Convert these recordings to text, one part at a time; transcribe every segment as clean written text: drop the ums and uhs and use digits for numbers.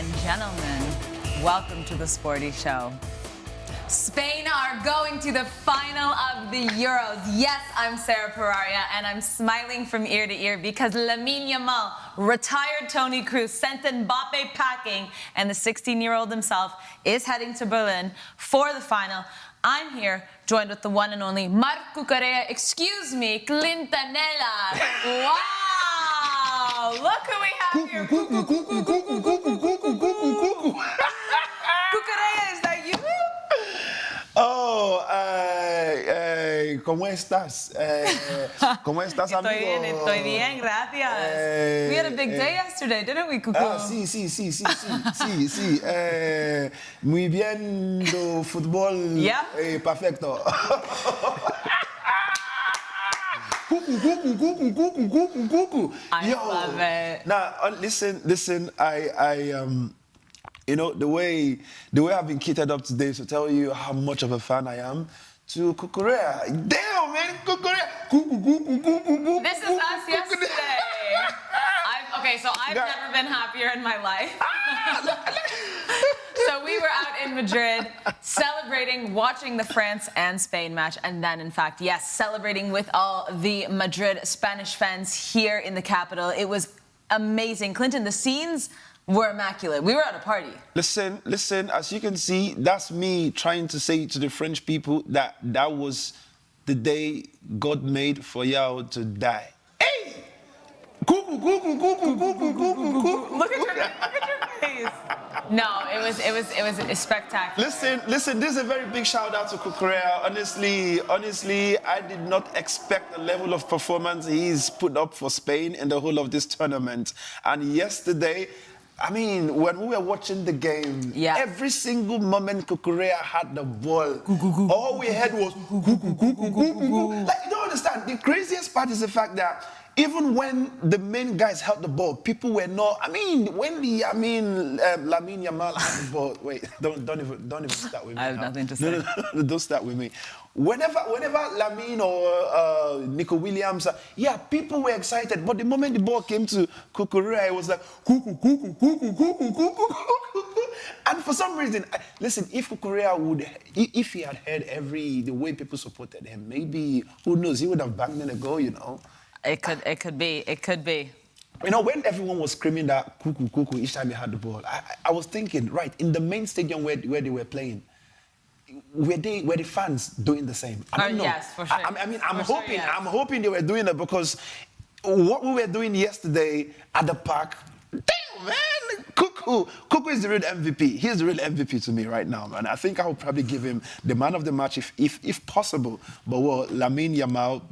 and gentlemen, welcome to the Sporty Show. Spain are going to the final of the Euros. Yes, I'm Sara and I'm smiling from ear to ear because Lamine Yamal, retired Toni Kroos, sent Mbappe packing, and the 16-year-old himself is heading to Berlin for the final. I'm here, joined with the one and only Marco Correa, excuse me, Klinton Cod. Wow! Look who we have here. Cucurella, is that you? Oh, ¿cómo estás? ¿Cómo estás, amigo? Estoy bien, gracias. We had a big day yesterday, didn't we, Cucu? Sí. Muy bien do fútbol. Yeah. Perfecto. I love it. Now, listen. You know, the way I've been kitted up today to tell you how much of a fan I am to Cucurella. Damn, man, Cucurella. This is us yesterday. I've never been happier in my life. So we were out in Madrid celebrating, watching the France and Spain match, and then, in fact, yes, celebrating with all the Madrid Spanish fans here in the capital. It was amazing. Klinton, the scenes were immaculate. We were at a party. Listen, as you can see, that's me trying to say to the French people that that was the day God made for y'all to die. Hey! Look at your face. No, it was spectacular. Listen, this is a very big shout out to Cucurella. Honestly, I did not expect the level of performance he's put up for Spain in the whole of this tournament. And yesterday, I mean, when we were watching the game, every single moment Cucurella had the ball, all we had was like, you don't understand. The craziest part is the fact that even when the main guys held the ball, people were not. I mean, Lamine Yamal had the ball. Wait, don't even start with me. I have nothing to say. No, don't start with me. Whenever Lamine or Nico Williams, people were excited. But the moment the ball came to Cucurella, it was like And for some reason, listen, if Cucurella if he had heard the way people supported him, maybe, who knows, he would have banged in a goal, you know. It could be. You know, when everyone was screaming that cuckoo each time he had the ball, I was thinking, right, in the main stadium where they were playing, were the fans doing the same? I don't know. Yes, for sure. I'm hoping they were doing it, because what we were doing yesterday at the park, damn, man, Cuckoo is the real MVP. He's the real MVP to me right now, man. I think I would probably give him the man of the match if possible. But Lamine Yamal,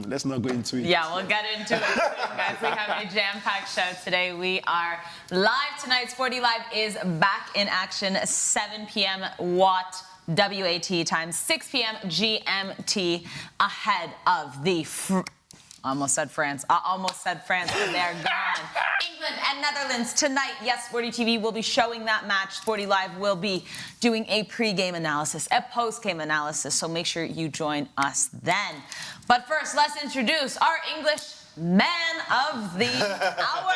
let's not go into it. Yeah, we'll get into it soon, guys. We have a jam-packed show today. We are live tonight. Sporty Live is back in action, 7 p.m. WAT time, 6 p.m. GMT, ahead of the... I almost said France, but they're gone. England and Netherlands tonight. Yes, SportyTV will be showing that match. Sporty Live will be doing a pre-game analysis, a post-game analysis, so make sure you join us then. But first, let's introduce our English man of the hour,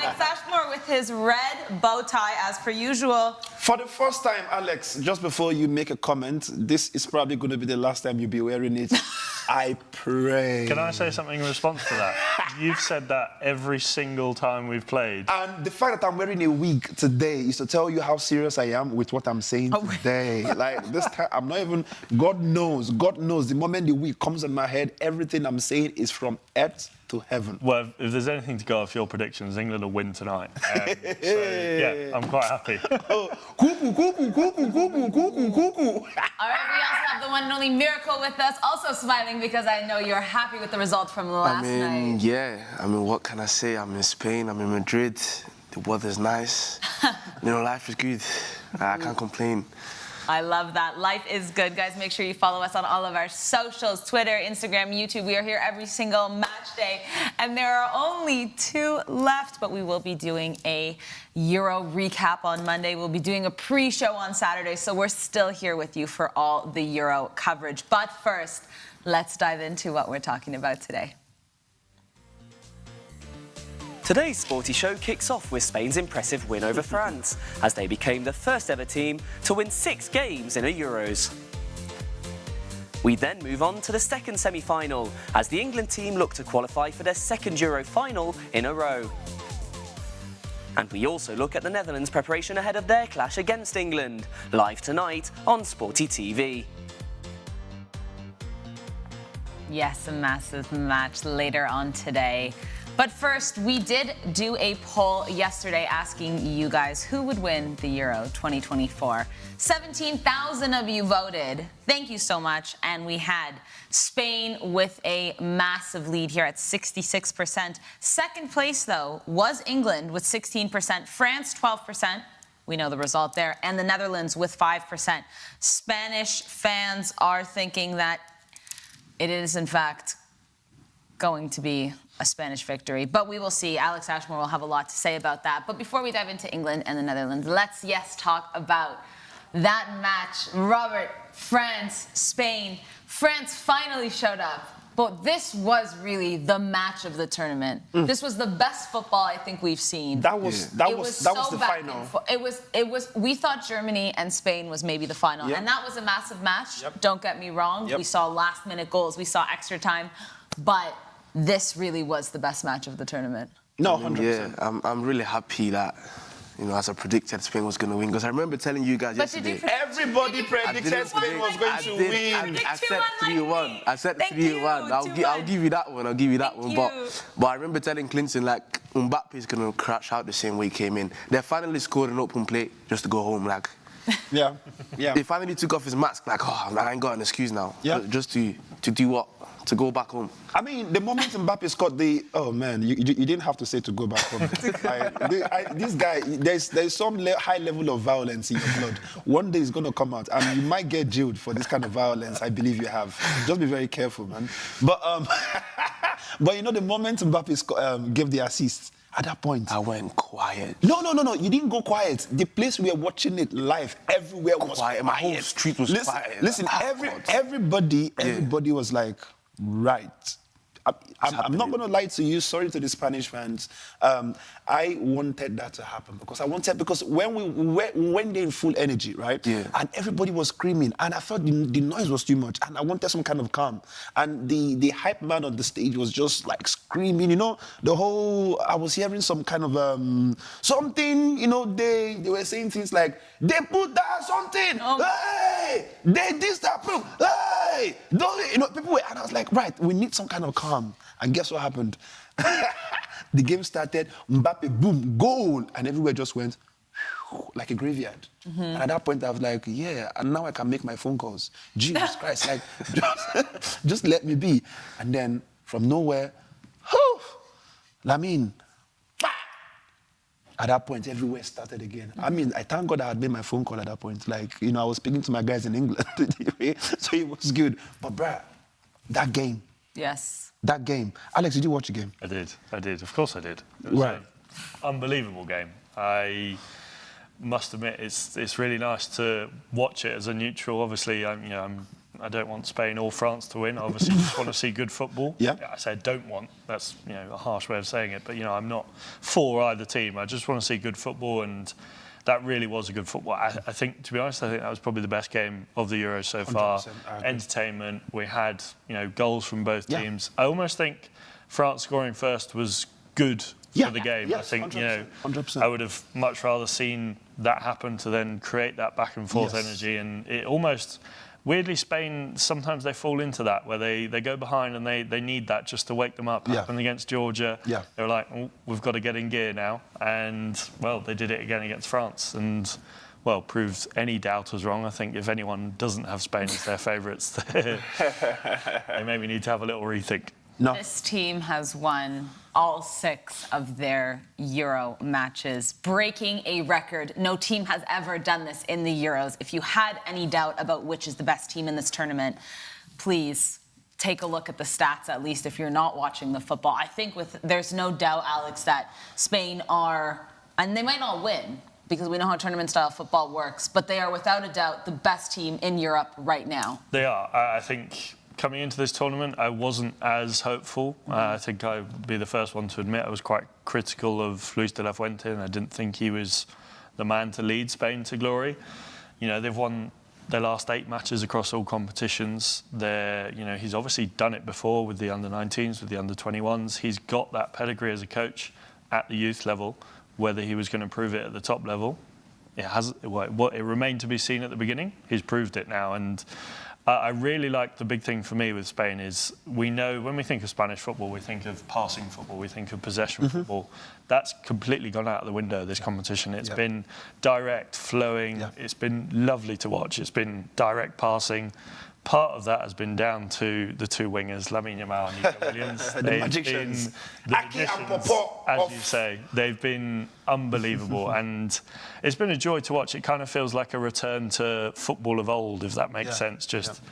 Alex Ashmore, with his red bow tie, as per usual. For the first time, Alex, just before you make a comment, this is probably going to be the last time you'll be wearing it. I pray. Can I say something in response to that? You've said that every single time we've played. And the fact that I'm wearing a wig today is to tell you how serious I am with what I'm saying today. Like, this time, I'm not even... God knows, the moment the wig comes on my head, everything I'm saying is from earth to heaven. Well, if there's anything to go off your predictions, England will win tonight. Yeah, I'm quite happy. Cuckoo. All right, we also have the one and only Miracle with us, also smiling because I know you're happy with the result from last night. Yeah. What can I say? I'm in Spain, I'm in Madrid. The weather's nice. You know, life is good. I can't complain. I love that. Life is good. Guys, make sure you follow us on all of our socials, Twitter, Instagram, YouTube. We are here every single match day. And there are only 2 left, but we will be doing a Euro recap on Monday. We'll be doing a pre-show on Saturday. So we're still here with you for all the Euro coverage. But first, let's dive into what we're talking about today. Today's Sporty Show kicks off with Spain's impressive win over France, as they became the first ever team to win 6 games in a Euros. We then move on to the second semi-final, as the England team look to qualify for their second Euro final in a row. And we also look at the Netherlands' preparation ahead of their clash against England, live tonight on SportyTV. Yes, a massive match later on today. But first, we did do a poll yesterday asking you guys who would win the Euro 2024. 17,000 of you voted. Thank you so much. And we had Spain with a massive lead here at 66%. Second place, though, was England with 16%, France 12%. We know the result there. And the Netherlands with 5%. Spanish fans are thinking that it is, in fact, going to be a Spanish victory, but we will see. Alex Ashmore will have a lot to say about that. But before we dive into England and the Netherlands, let's, talk about that match. Robert, France, Spain. France finally showed up, but this was really the match of the tournament. This was the best football I think we've seen. That was the final. It was. We thought Germany and Spain was maybe the final, and that was a massive match. Don't get me wrong. We saw last-minute goals. We saw extra time, but this really was the best match of the tournament. No, 100%. Yeah, I'm really happy that, as I predicted, Spain was going to win. Because I remember telling you guys yesterday. Everybody predicted Spain was going to win. I said 3-1. I said 3-1. I'll give you that one. I'll give you that one. But I remember telling Klinton, Mbappe is going to crash out the same way he came in. They finally scored an open play just to go home. Yeah. He finally took off his mask. I ain't got an excuse now. Yeah. Just to do what? To go back home. I mean, the moment Mbappe scored oh man, you didn't have to say to go back home. This guy, there's some high level of violence in your blood. One day it's going to come out, and you might get jailed for this kind of violence. I believe you have. Just be very careful, man. But the moment Mbappe gave the assist, at that point, I went quiet. No. You didn't go quiet. The place we were watching it live, everywhere was quiet. My whole street was quiet. Listen, everybody was like, right. I'm not going to lie to you. Sorry to the Spanish fans. I wanted that to happen because when we went there in full energy, right? Yeah. And everybody was screaming, and I felt the noise was too much, and I wanted some kind of calm. And the hype man on the stage was just screaming, I was hearing some kind of something, they were saying things like, they put that something, hey, they this that proof, hey, people were, and I was like, right, we need some kind of calm. And guess what happened? The game started, Mbappe, boom, goal, and everywhere just went like a graveyard. And at that point, I was like, yeah, and now I can make my phone calls. Jesus Christ, just let me be. And then from nowhere, Lamine. At that point, everywhere started again. I mean, I thank God I had made my phone call at that point. I was speaking to my guys in England, so it was good. But bruh, that game. Yes. That game. Alex, did you watch the game? I did. Of course I did. It was an unbelievable game. I must admit, it's really nice to watch it as a neutral. Obviously, I don't want Spain or France to win. I obviously just want to see good football. Yeah. I say don't want. That's a harsh way of saying it. But I'm not for either team. I just want to see good football, and that really was a good football. I think, to be honest, that was probably the best game of the Euros so far. Entertainment. We had, goals from both teams. I almost think France scoring first was good for the game. Yes, I think, 100%. I would have much rather seen that happen to then create that back and forth energy. And it almost, weirdly, Spain, sometimes they fall into that, where they go behind and they need that just to wake them up. Happened against Georgia. They were like, we've got to get in gear now. And, well, they did it again against France. And, well, proved any doubters wrong. I think if anyone doesn't have Spain as their favourites, they maybe need to have a little rethink. No. This team has won all 6 of their Euro matches, breaking a record. No team has ever done this in the Euros. If you had any doubt about which is the best team in this tournament, please take a look at the stats, at least if you're not watching the football. I think there's no doubt, Alex, that Spain are, and they might not win, because we know how tournament-style football works, but they are without a doubt the best team in Europe right now. They are. I think coming into this tournament, I wasn't as hopeful. I think I'd be the first one to admit I was quite critical of Luis de la Fuente, and I didn't think he was the man to lead Spain to glory. You know, they've won their last 8 matches across all competitions. He's obviously done it before with the under-19s, with the under-21s. He's got that pedigree as a coach at the youth level. Whether he was going to prove it at the top level, it remained to be seen at the beginning. He's proved it now, and I really like the big thing for me with Spain is we know when we think of Spanish football, we think of passing football, we think of possession football. That's completely gone out of the window, this competition. It's been direct, flowing. It's been lovely to watch. It's been direct passing. Part of that has been down to the 2 wingers, Lamine Yamal and Nico Williams. The magicians. As you say. They've been unbelievable, and it's been a joy to watch. It kind of feels like a return to football of old, if that makes sense. Just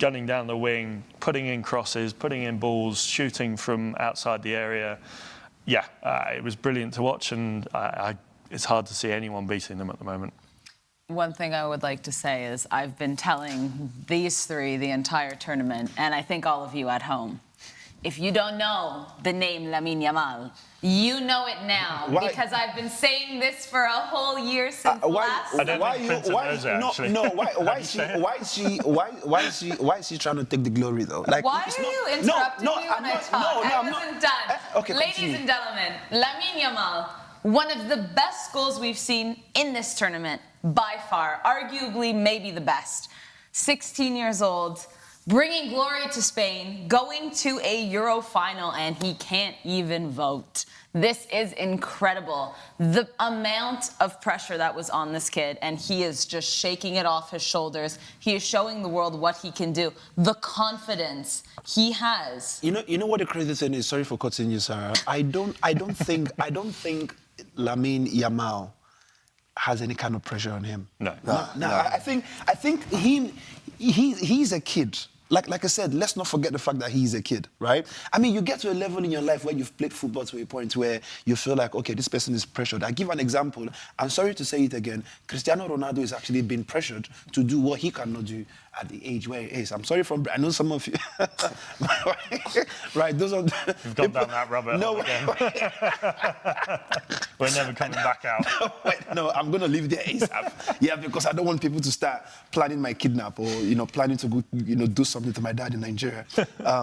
gunning down the wing, putting in crosses, putting in balls, shooting from outside the area. It was brilliant to watch, and it's hard to see anyone beating them at the moment. One thing I would like to say is I've been telling these 3 the entire tournament, and I think all of you at home, if you don't know the name Lamine Yamal, you know it now. Why? Because I've been saying this for a whole year since last. Why is she trying to take the glory though? Like, why are you interrupting me when I talk? I wasn't done. Okay, ladies continue. and gentlemen, Lamine Yamal, one of the best goals we've seen in this tournament, by far, arguably maybe the best. 16 years old, bringing glory to Spain, going to a Euro final, and he can't even vote. This is incredible. The amount of pressure that was on this kid, and he is just shaking it off his shoulders. He is showing the world what he can do. The confidence he has. You know what the crazy thing is? Sorry for cutting you, Sarah. I don't think Lamine Yamal has any kind of pressure on him. No. I think he's a kid. Like I said, let's not forget the fact that he's a kid, right? I mean, you get to a level in your life where you've played football to a point where you feel like, okay, this person is pressured. I give an example. I'm sorry to say it again. Cristiano Ronaldo is actually being pressured to do what he cannot do at the age where he is. I'm sorry I know some of you. Right, those are... You've gone down that rabbit hole again. We're never coming back out. No, I'm going to leave there ASAP. Yeah, because I don't want people to start planning my kidnap or, planning to go, do something to my dad in Nigeria.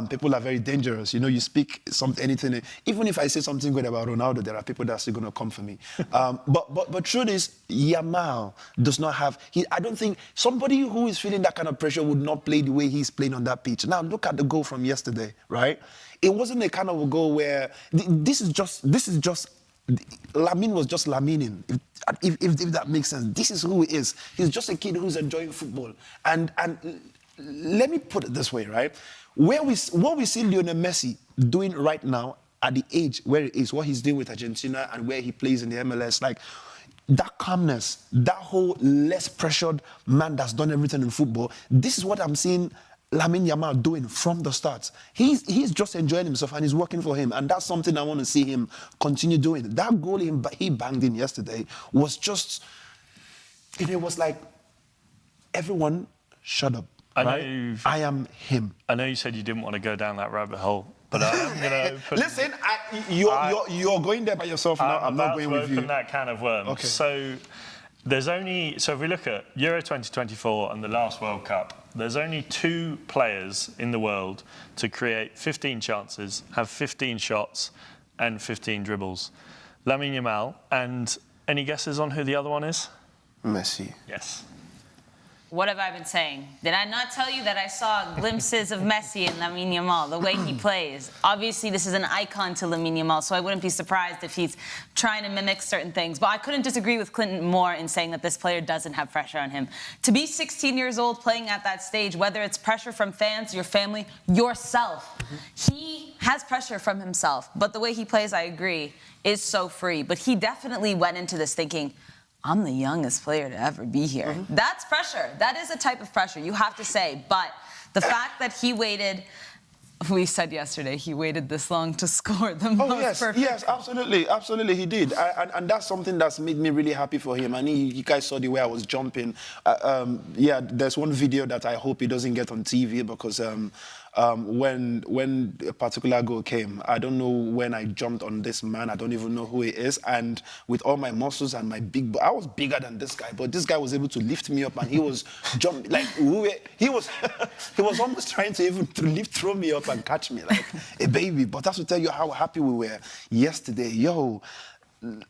People are very dangerous. You speak anything. Even if I say something good about Ronaldo, there are people that are still going to come for me. But truth is, Yamal does not have... I don't think somebody who is feeling that kind of pressure would not play the way he's playing on that pitch. Now, look at the goal from yesterday, right? It wasn't a kind of a goal where... This is just... Lamine was just Lamining, if that makes sense. This is who he is. He's just a kid who's enjoying football. And let me put it this way, right? What we see Lionel Messi doing right now at the age where he is, what he's doing with Argentina and where he plays in the MLS, like that calmness, that whole less pressured man that's done everything in football, this is what I'm seeing Lamine Yamal doing from the start. He's just enjoying himself and he's working for him. And that's something I want to see him continue doing. That goal he banged in yesterday was just, it was like, everyone shut up. Right? I am him. I know you said you didn't want to go down that rabbit hole, but I'm going to... Listen, you're going there by yourself now. I'm not going with you. Open that can of worms. Okay. So if we look at Euro 2024 and the last World Cup, there's only 2 players in the world to create 15 chances, have 15 shots and 15 dribbles. Lamine Yamal, and any guesses on who the other one is? Messi. Yes. What have I been saying? Did I not tell you that I saw glimpses of Messi and Lamine Yamal, the way he plays? Obviously, this is an icon to Lamine Yamal, so I wouldn't be surprised if he's trying to mimic certain things. But I couldn't disagree with Klinton more in saying that this player doesn't have pressure on him. To be 16 years old playing at that stage, whether it's pressure from fans, your family, yourself, he has pressure from himself. But the way he plays, I agree, is so free. But he definitely went into this thinking, I'm the youngest player to ever be here. That's pressure. That is a type of pressure, you have to say. But the fact that he waited we said yesterday he waited this long to score the most perfect. Yes, absolutely, he did, and that's something that's made me really happy for him. And you guys saw the way I was jumping. Yeah, there's one video that I hope he doesn't get on TV because when a particular goal came, I don't know when I jumped on this man. I don't even know who he is, and with all my muscles and my I was bigger than this guy, but this guy was able to lift me up, and he was jumping like he was almost trying to even throw me up and catch me like a baby. But that's to tell you how happy we were yesterday. Yo, you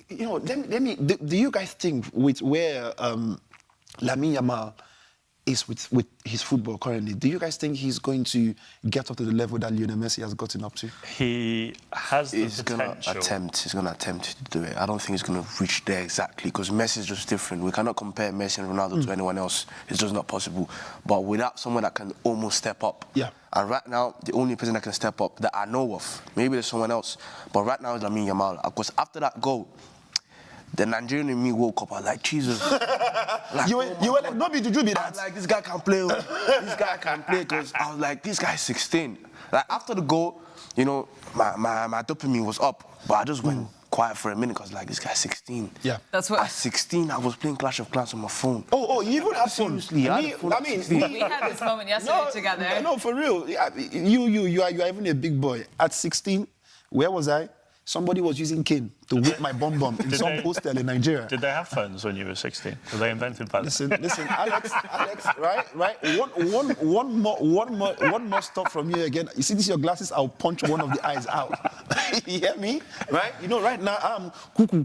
know, do you guys think with where Lamine Yamal is with his football currently, do you guys think he's going to get up to the level that Lionel Messi has gotten up to? He has the He's potential. He's going to attempt to do it. I don't think he's going to reach there exactly because Messi is just different. We cannot compare Messi and Ronaldo to anyone else. It's just not possible. But without someone that can almost step up. Yeah. And right now, the only person that can step up that I know of, maybe there's someone else, but right now is Lamine Yamal. Because after that goal, the Nigerian in me woke up. I was like, Jesus. Like, You were like, no, did you be I that? was like, this guy can play. This guy can play. Because I was like, this guy's 16. Like, after the goal, you know, my dopamine was up. But I just went quiet for a minute because, like, this guy's 16. Yeah. That's what. At 16, I was playing Clash of Clans on my phone. Oh, you even have fun. Seriously, I had a phone at 16. We had this moment yesterday together. No, for real. You are even a big boy. At 16, where was I? Somebody was using cane to whip my bum in some hostel in Nigeria. Did they have phones when you were 16? Did they invented phones? Listen, Alex, right? One more stop from you again. You see these your glasses? I'll punch one of the eyes out. You hear me? Right? You know, right now I'm cuckoo.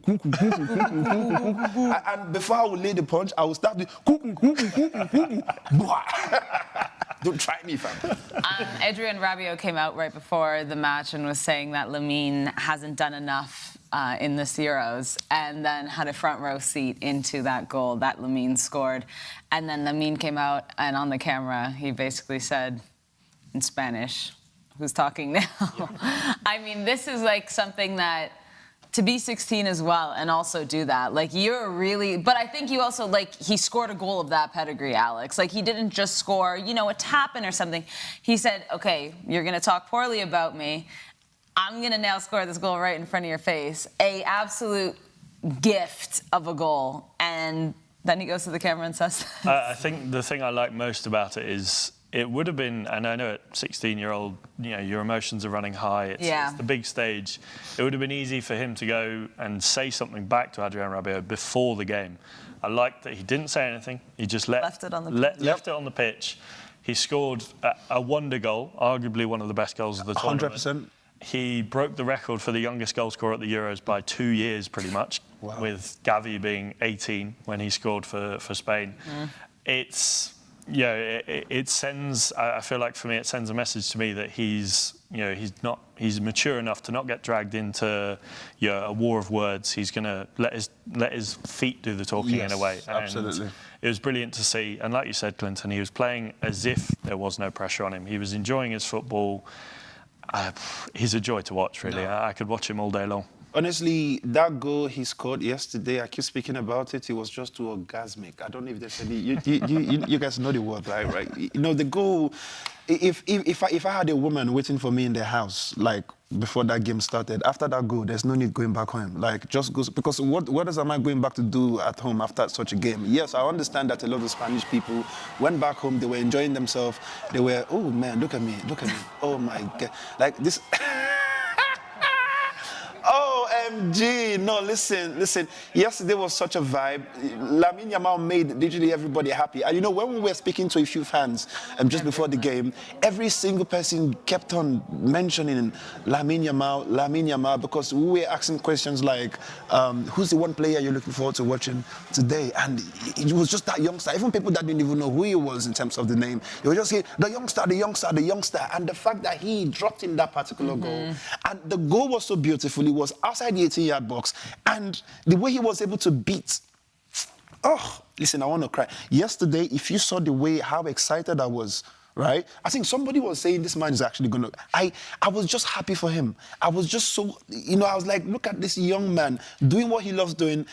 And before I will lay the punch, I will start the cuckoo. Don't try me, fam. Adrian Rabiot came out right before the match and was saying that Lamine hasn't done enough in this Euros, and then had a front row seat into that goal that Lamine scored. And then Lamine came out, and on the camera, he basically said in Spanish, "Who's talking now?" Yeah. I mean, this is like something that, to be 16 as well and also do that, like, you're really... But I think you also, like, he scored a goal of that pedigree, Alex. Like, he didn't just score, you know, a tap-in or something. He said, okay, you're going to talk poorly about me. I'm going to now score this goal right in front of your face. A absolute gift of a goal. And then he goes to the camera and says that. I think the thing I like most about it is it would have been, and I know at 16-year-old, you know, your emotions are running high. It's the big stage. It would have been easy for him to go and say something back to Adrian Rabiot before the game. I liked that he didn't say anything. He just left it on the pitch. He scored a wonder goal, arguably one of the best goals of the tournament. 100%. He broke the record for the youngest goal scorer at the Euros by 2 years, pretty much, with Gavi being 18 when he scored for Spain. It's... Yeah, it sends. I feel like for me, it sends a message to me that he's mature enough to not get dragged into a war of words. He's going to let his feet do the talking in a way. And absolutely. It was brilliant to see. And like you said, Klinton, he was playing as if there was no pressure on him. He was enjoying his football. He's a joy to watch, really. I could watch him all day long. Honestly, that goal he scored yesterday, I keep speaking about it, it was just too orgasmic. I don't know if there's any... You guys know the word, right? You know, the goal... If I had a woman waiting for me in the house, like, before that game started, after that goal, there's no need going back home. Like, just go... Because what else am I going back to do at home after such a game? Yes, I understand that a lot of Spanish people went back home, they were enjoying themselves. They were, oh, man, look at me. Oh, my God. Like, this... OMG! No, listen. Yesterday was such a vibe. Lamine Yamal made literally everybody happy. And you know, when we were speaking to a few fans just before the game, every single person kept on mentioning Lamine Yamal, because we were asking questions like, who's the one player you're looking forward to watching today? And it was just that youngster. Even people that didn't even know who he was in terms of the name, they were just saying, the youngster. And the fact that he dropped in that particular goal. And the goal was so beautiful. It was outside the 18-yard box. And the way he was able to beat... Oh, listen, I want to cry. Yesterday, if you saw the way, how excited I was, right? I think somebody was saying this man is actually going to... I was just happy for him. I was just so... You know, I was like, look at this young man doing what he loves doing.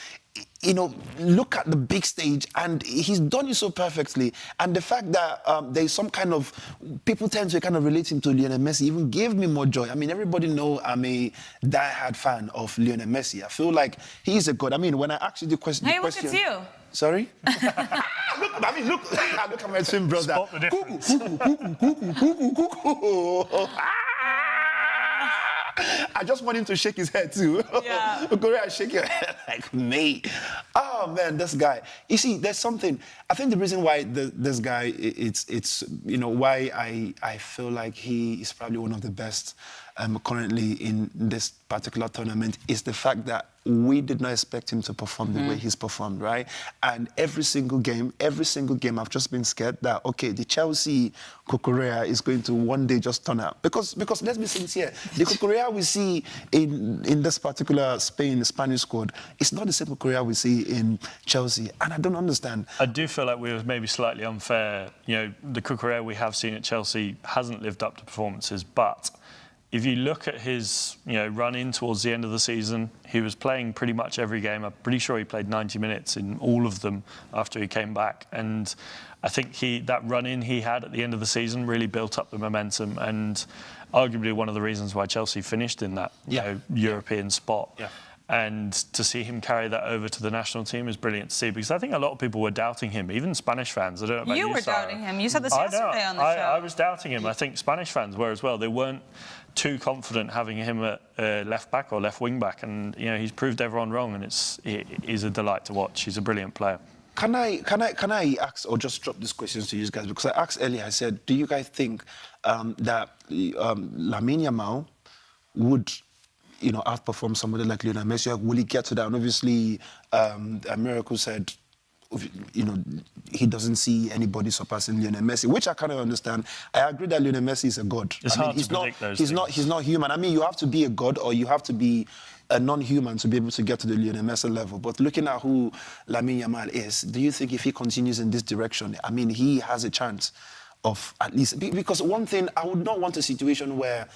you know, look at the big stage, and he's done it so perfectly. And the fact that there's some kind of, people tend to kind of relate him to Lionel Messi even gave me more joy. I mean, everybody know I'm a die-hard fan of Lionel Messi. I feel like he's a god. I mean, when I asked you the question... Hey, look, it's you. Sorry? Look at my twin brother. Spot the difference. I just want him to shake his head too. Yeah. Korea, shake your head like me. Oh man, this guy. You see, there's something. I think the reason why this guy, it's you know, why I feel like he is probably one of the best currently in this particular tournament is the fact that we did not expect him to perform the way he's performed, right? And every single game, I've just been scared that, okay, the Chelsea Korea is going to one day just turn out. Because let's be sincere, the Korea we see in this particular Spanish squad, it's not the same Korea we see in Chelsea. And I don't understand. I do feel like we were maybe slightly unfair. You know, the Korea we have seen at Chelsea hasn't lived up to performances, but if you look at his, run in towards the end of the season, he was playing pretty much every game. I'm pretty sure he played 90 minutes in all of them after he came back. And I think that run in he had at the end of the season really built up the momentum, and arguably one of the reasons why Chelsea finished in that European spot. Yeah. And to see him carry that over to the national team is brilliant to see, because I think a lot of people were doubting him, even Spanish fans. I don't know about you, You were Sara. doubting him. You said this yesterday on the show. I was doubting him. I think Spanish fans were as well. They weren't too confident having him at left back or left wing back, and he's proved everyone wrong, and it is a delight to watch. He's a brilliant player. Can I ask, or just drop these questions to you guys? Because I asked earlier, I said, do you guys think that Lamine Yamal would outperform somebody like Lionel Messi? Will he get to that? And obviously, Miracle said, he doesn't see anybody surpassing Lionel Messi, which I kind of understand. I agree that Lionel Messi is a god. It's hard to predict those things. He's not human. I mean, you have to be a god, or you have to be a non-human to be able to get to the Lionel Messi level. But looking at who Lamine Yamal is, do you think if he continues in this direction, I mean, he has a chance of at least... Because one thing, I would not want a situation where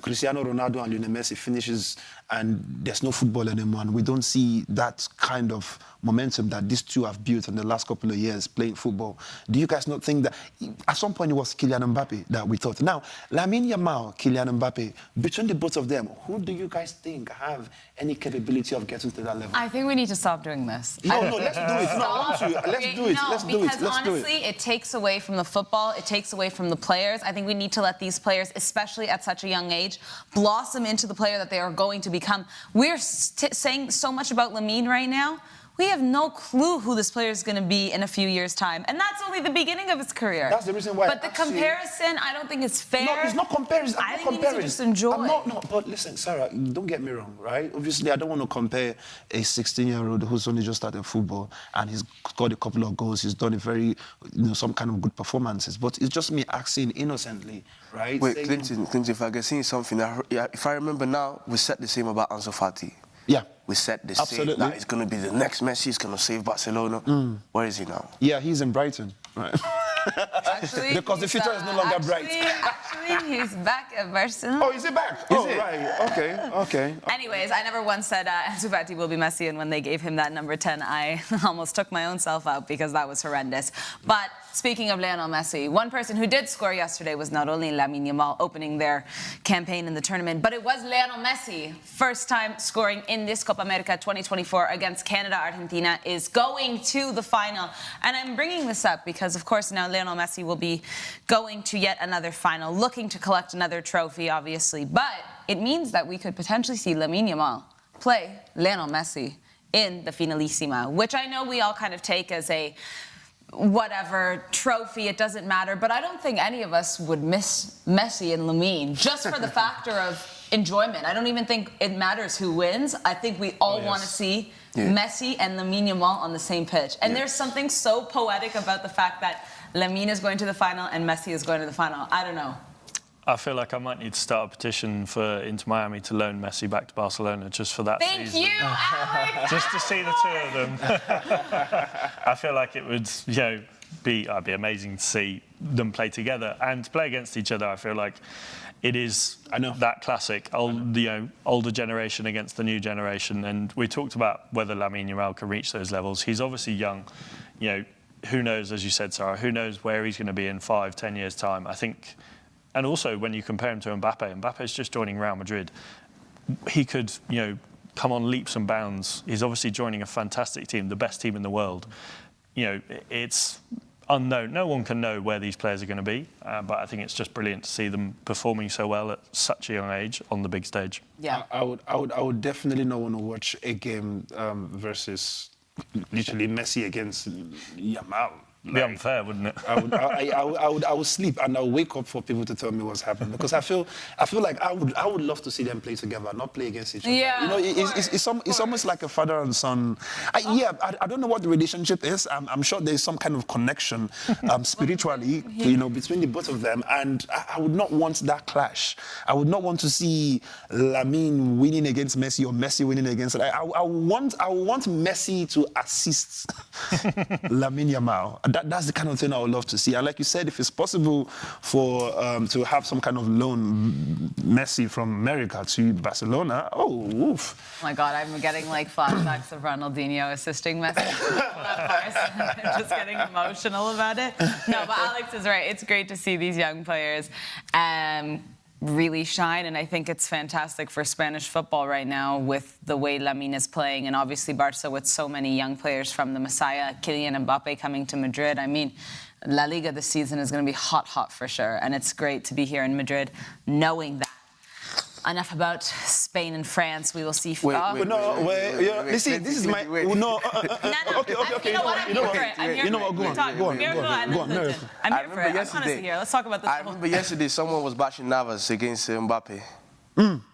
Cristiano Ronaldo and Lionel Messi finishes and there's no football anymore, and we don't see that kind of momentum that these two have built in the last couple of years playing football. Do you guys not think that... At some point, it was Kylian Mbappe that we thought. Now, Lamine Yamal, Kylian Mbappe, between the both of them, who do you guys think have any capability of getting to that level? I think we need to stop doing this. No, let's do it. No, I want to. Let's do it. Let's do it. Because honestly, it takes away from the football. It takes away from the players. I think we need to let these players, especially at such a young age, blossom into the player that they are going to become. We're saying so much about Lamine right now. We have no clue who this player is going to be in a few years' time. And that's only the beginning of his career. That's the reason why... But the comparison, I don't think it's fair. No, it's not comparison. I think we need to just enjoy. But listen, Sarah, don't get me wrong, right? Obviously, I don't want to compare a 16-year-old who's only just started football and he's got a couple of goals. He's done a very, some kind of good performances. But it's just me asking innocently, right? Wait, Klinton, if I can say something, if I remember now, we said the same about Ansu Fati. Yeah. We said the same, that he's going to be the next Messi, he's going to save Barcelona. Where is he now? Yeah, he's in Brighton. Right. Actually, because the future is no longer bright. Actually, he's back at Barcelona. Oh, is he back? Right. Okay. Anyways, I never once said Ansu Fati will be Messi, and when they gave him that number 10, I almost took my own self out because that was horrendous. But speaking of Lionel Messi, one person who did score yesterday was not only Lamine Yamal opening their campaign in the tournament, but it was Lionel Messi. First time scoring in this Copa America 2024 against Canada. Argentina is going to the final. And I'm bringing this up because, of course, now Lionel Messi will be going to yet another final, looking to collect another trophy, obviously. But it means that we could potentially see Lamine Yamal play Lionel Messi in the Finalissima, which I know we all kind of take as a whatever trophy, it doesn't matter, but I don't think any of us would miss Messi and Lamine just for the factor of enjoyment. I don't even think it matters who wins. I think we all want to see Messi and Lamine Yamal on the same pitch. And there's something so poetic about the fact that Lamine is going to the final and Messi is going to the final. I don't know. I feel like I might need to start a petition for Inter Miami to loan Messi back to Barcelona just for that season. Thank you, Alex! Just to see the two of them. I feel like it would, I'd be amazing to see them play together and to play against each other. I feel like it is that classic older generation against the new generation. And we talked about whether Lamine Yamal can reach those levels. He's obviously young. Who knows, as you said, Sarah, who knows where he's going to be in 5-10 years' time. I think, and also when you compare him to Mbappe's just joining Real Madrid. He could, come on leaps and bounds. He's obviously joining a fantastic team, the best team in the world. It's unknown. No one can know where these players are going to be, but I think it's just brilliant to see them performing so well at such a young age on the big stage. Yeah, I would definitely not want to watch a game versus literally Messi against Yamal. It'd be unfair, wouldn't it? I would sleep and I would wake up for people to tell me what's happening, because I feel like I would love to see them play together, not play against each other. Yeah, it's almost like a father and son. I don't know what the relationship is. I'm sure there's some kind of connection spiritually, between the both of them. And I would not want that clash. I would not want to see Lamine winning against Messi or Messi winning against. I want Messi to assist Lamine Yamal. That's the kind of thing I would love to see. And like you said, if it's possible for to have some kind of loan Messi from America to Barcelona, oof. Oh my God, I'm getting flashbacks of Ronaldinho assisting Messi. Just getting emotional about it. No, but Alex is right. It's great to see these young players really shine, and I think it's fantastic for Spanish football right now with the way Lamine is playing, and obviously Barca with so many young players from the Messiah, Kylian Mbappe coming to Madrid. I mean, La Liga this season is going to be hot for sure, and it's great to be here in Madrid knowing that. Enough about Spain and France. We will see. This is my. Okay. You know what? I'm here for it. Go on. I'm here for it. I'm honestly here. Let's talk about this. I remember yesterday someone was bashing Navas against Mbappe.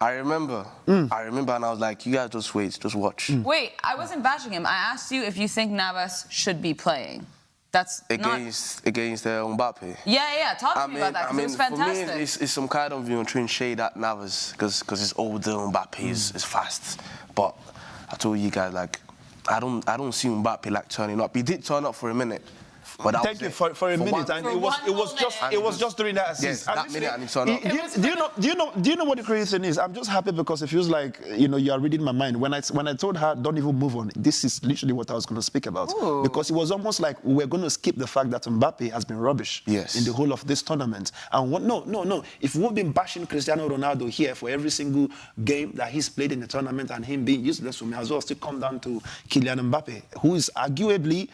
I remember, and I was like, you guys just wait, just watch. Wait, I wasn't bashing him. I asked you if you think Navas should be playing. That's against Mbappe. Yeah. Talk to me about that, because it was fantastic. For me, it's some kind of trying shade at Navas because it's older. Mbappe is fast, but I told you guys I don't see Mbappe turning up. He did turn up for a minute. But thank you for a minute, and it was just during that assist. Yes, that minute, and he turned up. Do you know what the crazy thing is? I'm just happy because it feels like you are reading my mind. When I told her don't even move on, this is literally what I was going to speak about. Ooh. Because it was almost like we're going to skip the fact that Mbappe has been rubbish in the whole of this tournament. And no. If we've been bashing Cristiano Ronaldo here for every single game that he's played in the tournament and him being useless, we may as well still come down to Kylian Mbappe, who is arguably,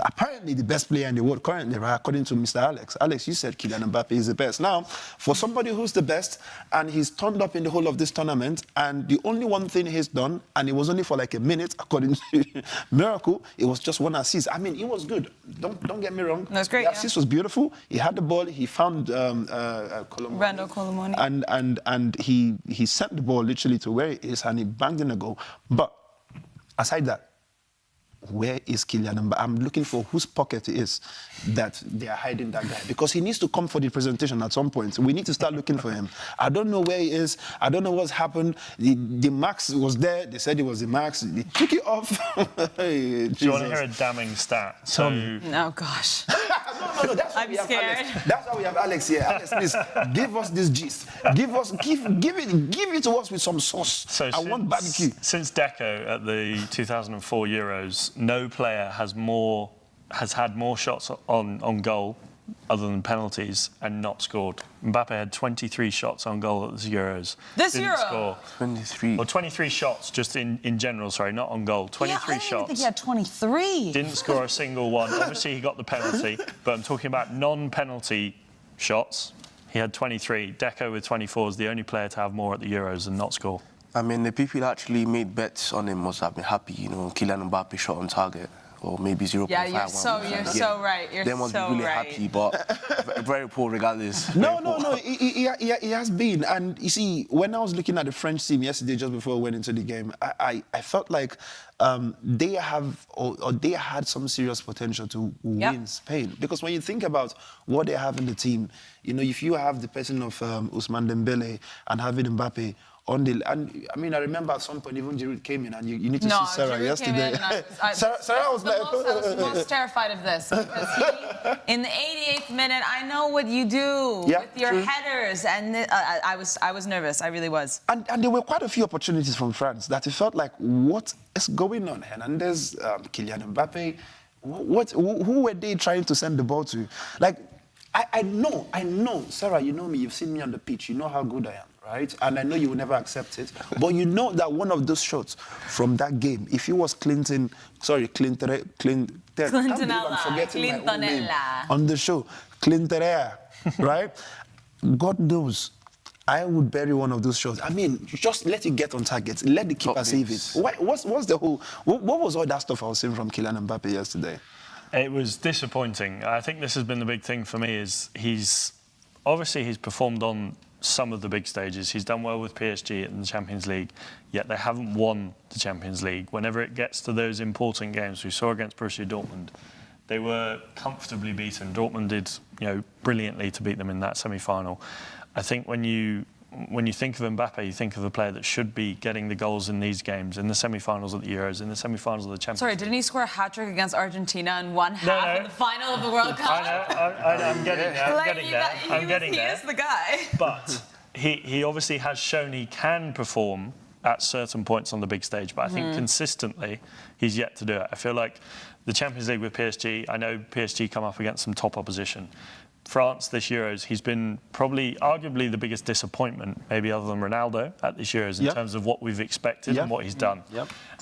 apparently the best player in the world currently, right? According to Mr. Alex. Alex, you said Kylian Mbappe is the best. Now, for somebody who's the best, and he's turned up in the whole of this tournament, and the only one thing he's done, and it was only for a minute, according to Miracle, it was just one assist. I mean, it was good. Don't get me wrong. That's great. The assist was beautiful. He had the ball. He found Randall Colomoni. And he sent the ball literally to where it is, and he banged in a goal. But aside that, where is Kylian Mbappe? I'm looking for whose pocket it is that they are hiding that guy, because he needs to come for the presentation at some point. We need to start looking for him. I don't know where he is. I don't know what's happened. The max was there. They said it was the max. They took it off. Hey, do you want to hear a damning stat? Oh gosh. No. I'm scared. That's why we have Alex here. Alex, please give us this gist. Give it to us with some sauce. I want barbecue. Since Deco at the 2004 Euros, no player has had more shots on goal other than penalties and not scored. Mbappe had 23 shots on goal at the Euros. Didn't score. 23. Or 23 shots just in general, sorry, not on goal. 23 shots. I think he had 23. Didn't score a single one. Obviously, he got the penalty, but I'm talking about non-penalty shots. He had 23. Deco with 24 is the only player to have more at the Euros and not score. I mean, the people that actually made bets on him must have been happy, Kylian Mbappe shot on target. Or maybe 0.5. Yeah, you're so right. They must be really happy, but very poor regardless. No. He has been. And you see, when I was looking at the French team yesterday, just before I went into the game, I felt like they had some serious potential to win Spain. Because when you think about what they have in the team, if you have the person of Ousmane Dembele and having Mbappe, and I mean, I remember at some point even Giroud came in, and you need to see Sara Giroud yesterday. Came in and Sarah was like, I was most terrified of this because in the 88th minute, I know what you do with your headers, and I was nervous. I really was. And there were quite a few opportunities from France that it felt like, what is going on? Hernandez, Kylian Mbappe, who were they trying to send the ball to? Like, I know, Sarah, you know me, you've seen me on the pitch, you know how good I am, right? And I know you will never accept it, but you know that one of those shots from that game, if it was Klintonella, on the show, Klintonella, right? God knows, I would bury one of those shots. I mean, just let it get on target, let the keeper save it. What's the whole, what was all that stuff I was seeing from Kylian Mbappe yesterday? It was disappointing. I think this has been the big thing for me is he's performed on some of the big stages. He's done well with PSG in the Champions League, yet they haven't won the Champions League. Whenever it gets to those important games, we saw against Borussia Dortmund, they were comfortably beaten. Dortmund did, brilliantly to beat them in that semi-final. I think when you think of Mbappe, you think of a player that should be getting the goals in these games, in the semi-finals of the Euros, in the semi-finals of the Champions League. Sorry, didn't he score a hat-trick against Argentina in one half of the final of the World Cup? I'm getting there. I'm getting there. He is the guy. But he obviously has shown he can perform at certain points on the big stage, but I think consistently he's yet to do it. I feel like the Champions League with PSG, I know PSG come up against some top opposition. France this Euros, he's been probably arguably the biggest disappointment, maybe other than Ronaldo, at this Euros in terms of what we've expected and what he's done.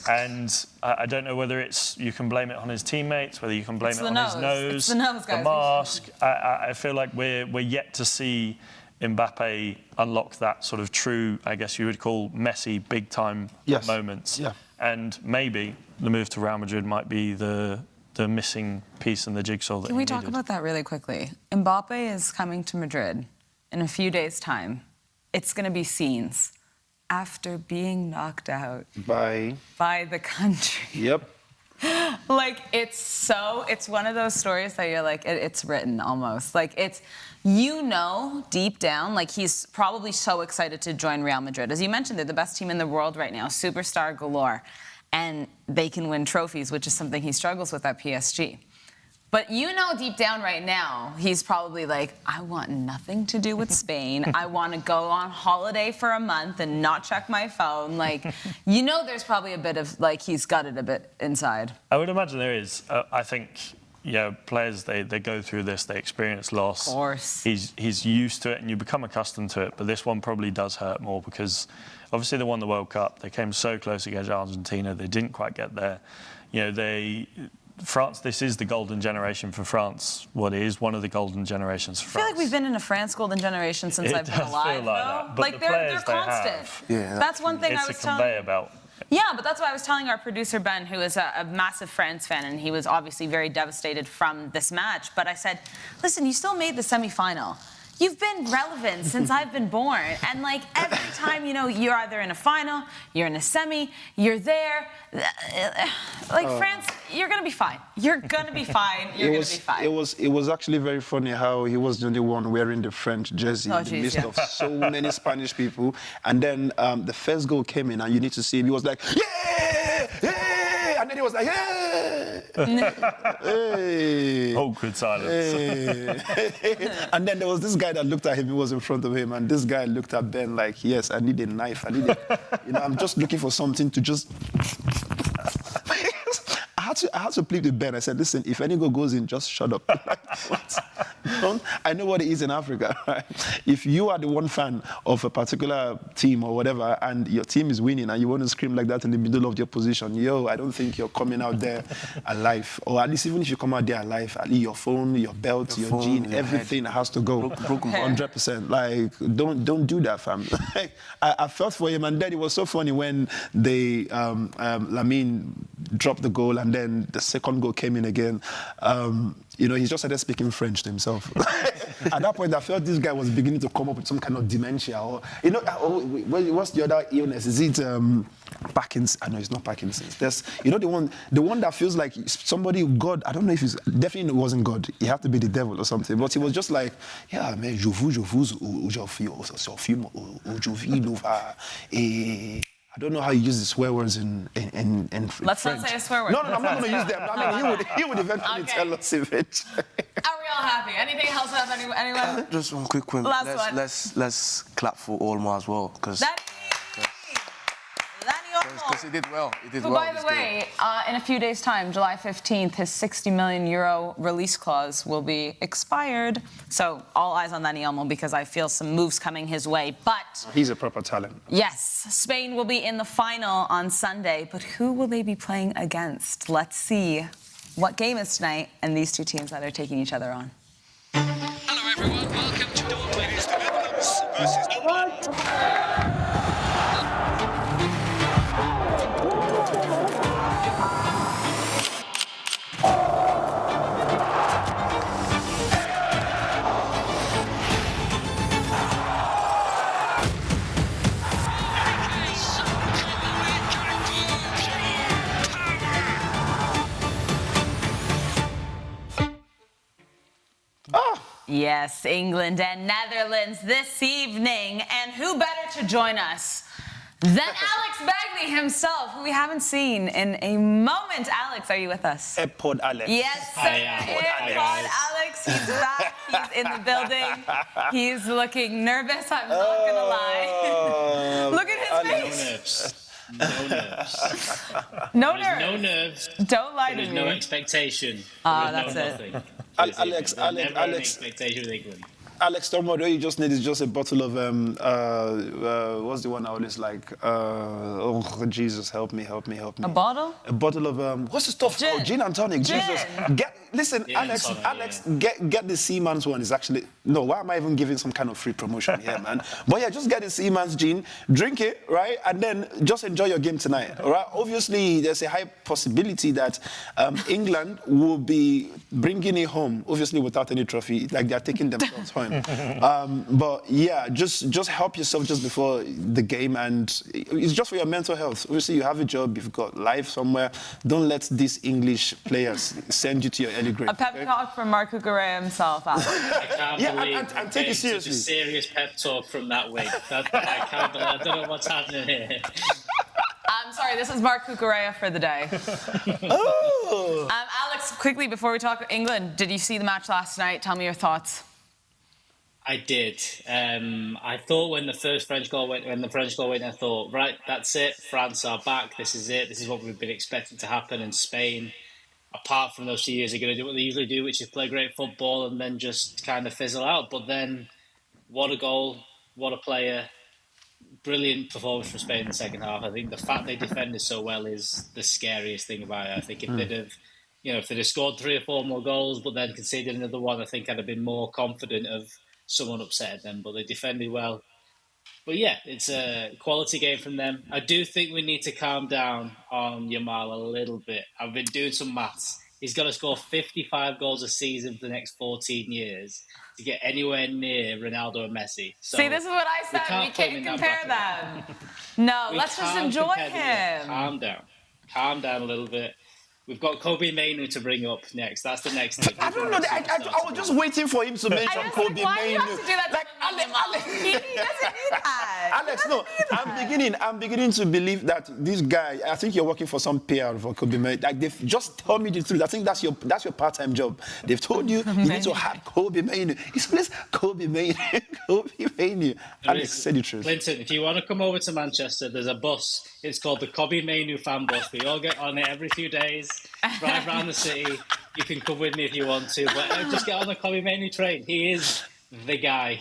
And I don't know whether you can blame it on his teammates, whether you can blame it on his nose, it's the nose, guys. the mask. I feel like we're yet to see Mbappe unlock that sort of true, I guess you would call Messi big-time moments. And maybe the move to Real Madrid might be the missing piece in the jigsaw that Can we talk about that really quickly? Mbappe is coming to Madrid in a few days' time. It's going to be scenes after being knocked out by the country. Like, it's one of those stories that you're like, it's written almost. Like, it's, deep down, like, he's probably so excited to join Real Madrid. As you mentioned, they're the best team in the world right now, superstar galore. And they can win trophies, which is something he struggles with at PSG. But deep down right now, he's probably like, I want nothing to do with Spain. I want to go on holiday for a month and not check my phone. Like, there's probably a bit of, like, he's got it a bit inside. I would imagine there is. I think, players, they go through this, they experience loss. Of course. He's used to it and you become accustomed to it. But this one probably does hurt more because obviously they won the World Cup. They came so close against Argentina. They didn't quite get there. France, this is the golden generation for France. What is one of the golden generations for France. I feel like we've been in a France golden generation since I've been alive. It does feel like that. But like, they're constant. That's one thing I was telling... It's a conveyor belt. Yeah, but that's why I was telling our producer, Ben, who is a massive France fan, and he was obviously very devastated from this match. But I said, listen, you still made the semi-final. You've been relevant since I've been born. And, like, every time, you're either in a final, you're in a semi, you're there. Like, France, you're going to be fine. You're going to be fine. You're going to be fine. It was actually very funny how he was the only one wearing the French jersey in the midst of so many Spanish people. And then the first goal came in, and you need to see him. He was like, yeah! Yeah! And then he was like, yeah! Hey! Awkward silence. Hey. And then there was this guy that looked at him, he was in front of him, and this guy looked at Ben like, yes, I need a knife. I'm just looking for something to just... I had to plead with Ben. I said, listen, if any goal goes in, just shut up. I know what it is in Africa, right? If you are the one fan of a particular team or whatever, and your team is winning and you want to scream like that in the middle of your position, I don't think you're coming out there alive. Or at least even if you come out there alive, at least your phone, your belt, your jean, everything has to go. 100%. Like, don't do that, fam. I felt for him, and then it was so funny when Lamine dropped the goal, and then the second goal came in again. You know, he just started speaking French to himself. At that point, I felt this guy was beginning to come up with some kind of dementia. Or, you know, what's the other illness? Is it Parkinson's? I know it's not Parkinson's. There's, you know, the one that feels like somebody, God, I don't know if it's, definitely it wasn't God. It had to be the devil or something. But he was just like, yeah, man, I don't know how you use the swear words in Let's French. not say a swear word. No, I'm not going to use them. I mean, he would eventually tell us eventually. Are we all happy? Anything else about anyone? Just one quick one. Last one. Let's clap for Olmo as well, because he did well. He did well. By the way, in a few days' time, July 15th, his €60 million release clause will be expired. So all eyes on Lamine Yamal because I feel some moves coming his way. But he's a proper talent. Yes, Spain will be in the final on Sunday. But who will they be playing against? Let's see what game is tonight and these two teams that are taking each other on. Hello, everyone. Welcome to Dortmund. It is the Netherlands versus England. Yes, England and Netherlands this evening. And who better to join us than Alex Bagley himself, who we haven't seen in a moment. Alex, are you with us? Airport Alex. Yes, sir. Airport Alex. He's back. He's in the building. He's looking nervous, I'm not going to lie. Look at his face. No nerves. No There's nerves. no nerves. Don't lie to There's me. no expectation. That's it. Nothing. Alex, There's never any Alex. expectation with England. Alex, what you just need is just a bottle of what's the one I always like? Oh Jesus, help me. A bottle? A bottle of what's the stuff Gin. called? Gin and tonic. Gin. Jesus, listen, Gin and Alex, tonic, get the Seaman's one. Is actually no. Why am I even giving some kind of free promotion here, man? But yeah, just get the Seaman's gin, drink it, right, and then just enjoy your game tonight, all right? Obviously, there's a high possibility that England will be bringing it home, obviously without any trophy, like they're taking themselves home. But yeah, just help yourself just before the game, and it's just for your mental health. Obviously, you have a job, you've got life somewhere. Don't let these English players send you to your early grave. A pep talk from Marc Cucurella himself, Alex. I can't believe and take it seriously. such a serious pep talk from that way. I can't believe, I don't know what's happening here. I'm sorry, this is Marc Cucurella for the day. Alex, quickly before we talk England, did you see the match last night? Tell me your thoughts. I did. I thought when the French goal went, I thought, right, that's it. France are back. This is it. This is what we've been expecting to happen. And Spain, apart from those 2 years, are going to do what they usually do, which is play great football and then just kind of fizzle out. But then, what a goal! What a player! Brilliant performance from Spain in the second half. I think the fact they defended so well is the scariest thing about it. I think if they'd have scored 3 or 4 more goals, but then conceded another one, I think I'd have been more confident of someone upset them, but they defended well. But yeah, it's a quality game from them. I do think we need to calm down on Yamal a little bit. I've been doing some maths. He's got to score 55 goals a season for the next 14 years to get anywhere near Ronaldo and Messi. So see, this is what I said. We can't compare them. No, let's just enjoy him. Calm down a little bit. We've got Kobe Mainu to bring up next. That's the next thing. I don't know. I was just waiting for him to mention Kobe Mainu. Why do you have to do that? Like, Alex, he doesn't do that. Alex, no, I'm beginning to believe that this guy. I think you're working for some PR for Kobe Mainu. Like they've just told me the truth. I think that's your part-time job. They've told you you need to have Kobe Mainu. It's always Kobe Mainu, Kobe Mainu. Alex, say the truth. Clinton, if you want to come over to Manchester, there's a bus. It's called the Kobe Mainu fan bus. We all get on it every few days. Drive around the city. You can come with me if you want to, but just get on the Kobe Mainu train. He is the guy.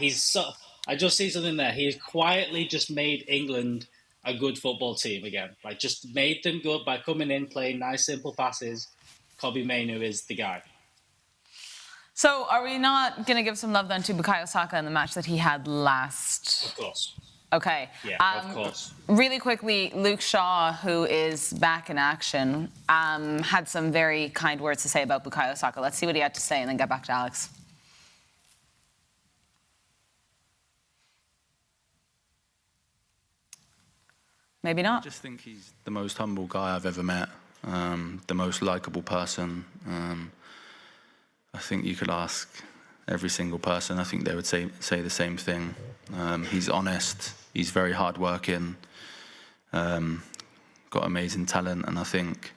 I just see something there. He has quietly just made England a good football team again. Like, just made them good by coming in, playing nice, simple passes. Kobe Mainu is the guy. So, are we not going to give some love then to Bukayo Saka in the match that he had last? Of course. Okay. Yeah, of course. Really quickly, Luke Shaw, who is back in action, had some very kind words to say about Bukayo Saka. Let's see what he had to say and then get back to Alex. Maybe not. I just think he's the most humble guy I've ever met, the most likable person. I think you could ask every single person. I think they would say the same thing. He's honest. He's very hardworking. Got amazing talent, and I think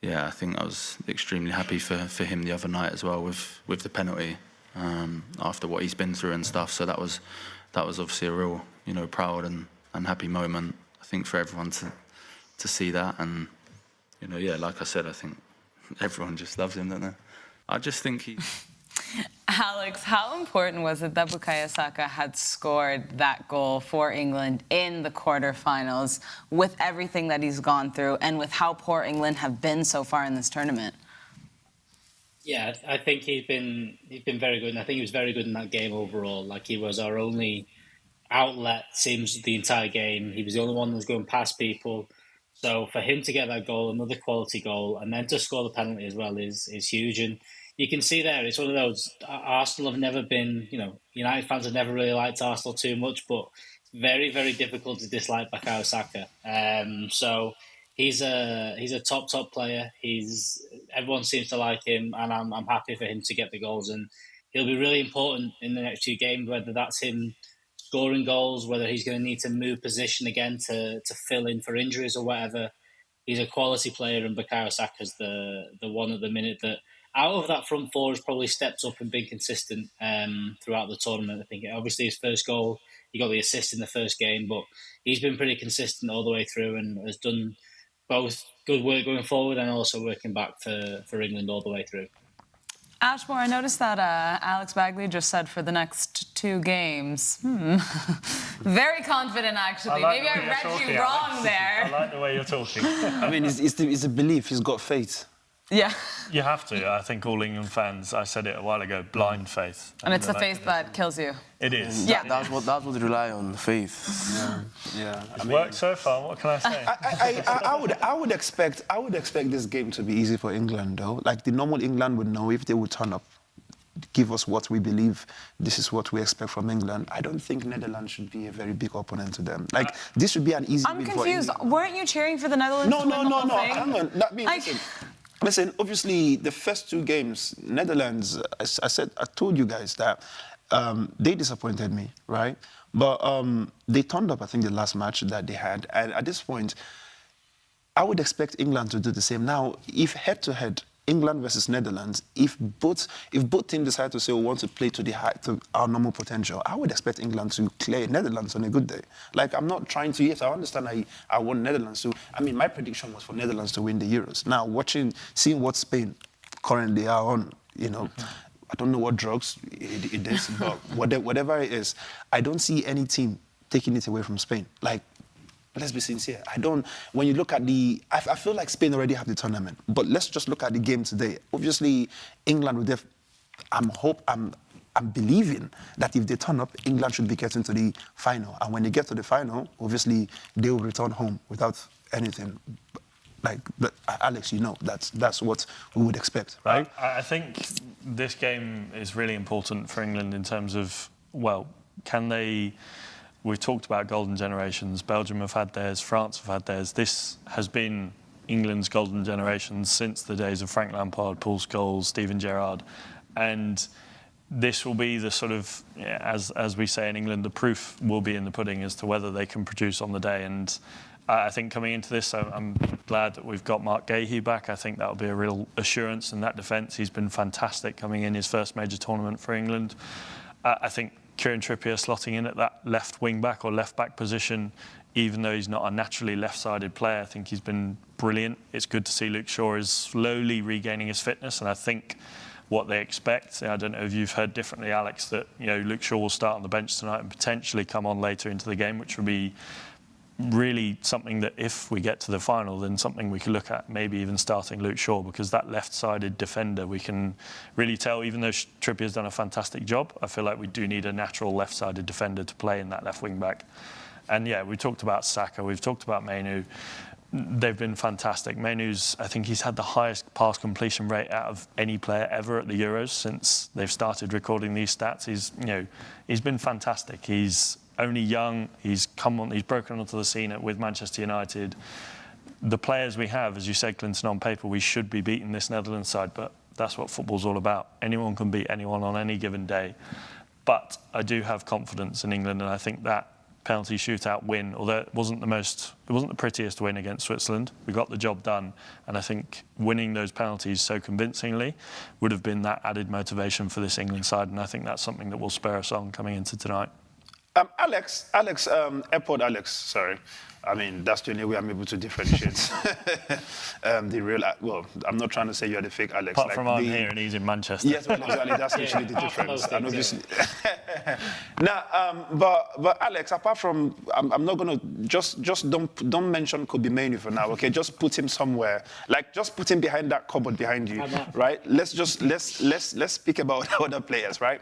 I was extremely happy for him the other night as well with the penalty after what he's been through and stuff. So that was obviously a real proud and happy moment. I think for everyone to see that, and like I said, I think everyone just loves him, don't they? I just think he. Alex, how important was it that Bukayo Saka had scored that goal for England in the quarterfinals with everything that he's gone through and with how poor England have been so far in this tournament? Yeah, I think he's been very good, and I think he was very good in that game overall. Like, he was our only outlet, seems, the entire game. He was the only one that was going past people. So for him to get that goal, another quality goal, and then to score the penalty as well is huge. And you can see there, it's one of those, Arsenal have never been, United fans have never really liked Arsenal too much, but it's very, very difficult to dislike Bukayo Saka. So he's a top player. Everyone seems to like him, and I'm happy for him to get the goals. And he'll be really important in the next 2 games, whether that's him scoring goals, whether he's going to need to move position again to fill in for injuries or whatever. He's a quality player, and Bukayo Saka's the one at the minute that, out of that front four, has probably stepped up and been consistent throughout the tournament. I think obviously his first goal, he got the assist in the first game, but he's been pretty consistent all the way through and has done both good work going forward and also working back for England all the way through. Ashmore, I noticed that Alex Bagley just said for the next 2 games. Very confident, actually. Maybe I read you wrong there. I like the way you're talking. I mean, it's a belief. He's got faith. Yeah. You have to. I think all England fans, I said it a while ago, blind faith. And it's the faith that kills you. It is. Yeah. That's what they rely on, faith. Yeah. It's worked so far. What can I say? I would expect this game to be easy for England, though. Like, the normal England would know if they would turn up, give us what we believe, this is what we expect from England. I don't think Netherlands should be a very big opponent to them. Like, this should be an easy win for England. I'm confused. Weren't you cheering for the Netherlands to win the whole thing? Hang on. Listen, obviously, the first 2 games, Netherlands, I told you guys that they disappointed me, right? But they turned up, I think, the last match that they had. And at this point, I would expect England to do the same. Now, if head-to-head, England versus Netherlands, if both teams decide to say we want to play to our normal potential, I would expect England to clear Netherlands on a good day. Like, I'm not trying to, yes, I understand I want Netherlands to, my prediction was for Netherlands to win the Euros. Now, seeing what Spain currently are on, I don't know what drugs it is, but whatever it is, I don't see any team taking it away from Spain. Like, let's be sincere. When you look at I feel like Spain already have the tournament. But let's just look at the game today. Obviously, England will I'm believing that if they turn up, England should be getting to the final. And when they get to the final, obviously, they will return home without anything. But Alex, that's what we would expect, right? I think this game is really important for England in terms of, can they... We've talked about golden generations. Belgium have had theirs, France have had theirs. This has been England's golden generation since the days of Frank Lampard, Paul Scholes, Steven Gerrard. And this will be the sort of, as we say in England, the proof will be in the pudding as to whether they can produce on the day. And I think coming into this, I'm glad that we've got Mark Gahey back. I think that will be a real assurance in that defence. He's been fantastic coming in his first major tournament for England. I think Kieran Trippier slotting in at that left wing-back or left-back position, even though he's not a naturally left-sided player, I think he's been brilliant. It's good to see Luke Shaw is slowly regaining his fitness, and I think what they expect, I don't know if you've heard differently, Alex, that Luke Shaw will start on the bench tonight and potentially come on later into the game, which would be really something that if we get to the final, then something we could look at, maybe even starting Luke Shaw, because that left-sided defender, we can really tell, even though Trippier's done a fantastic job, I feel like we do need a natural left-sided defender to play in that left wing-back. And yeah, we talked about Saka, we've talked about Mainu. They've been fantastic. Mainu's, I think he's had the highest pass completion rate out of any player ever at the Euros since they've started recording these stats. He's been fantastic. He's only young. He's broken onto the scene with Manchester United. The players we have, as you said, Klinton, on paper, we should be beating this Netherlands side, but that's what football's all about. Anyone can beat anyone on any given day. But I do have confidence in England, and I think that penalty shootout win, although it wasn't the prettiest win against Switzerland, we got the job done, and I think winning those penalties so convincingly would have been that added motivation for this England side, and I think that's something that will spur us on coming into tonight. Airport Alex, sorry. I mean, that's the only way I'm able to differentiate the real. Well, I'm not trying to say you're the fake Alex. Apart from I'm here and he's in Manchester. Yes, well, exactly. That's literally the difference. And obviously, but Alex, apart from, I'm not gonna just don't mention Kobe Mainoo for now. Okay, just put him somewhere. Like, just put him behind that cupboard behind you, right? Let's speak about other players, right?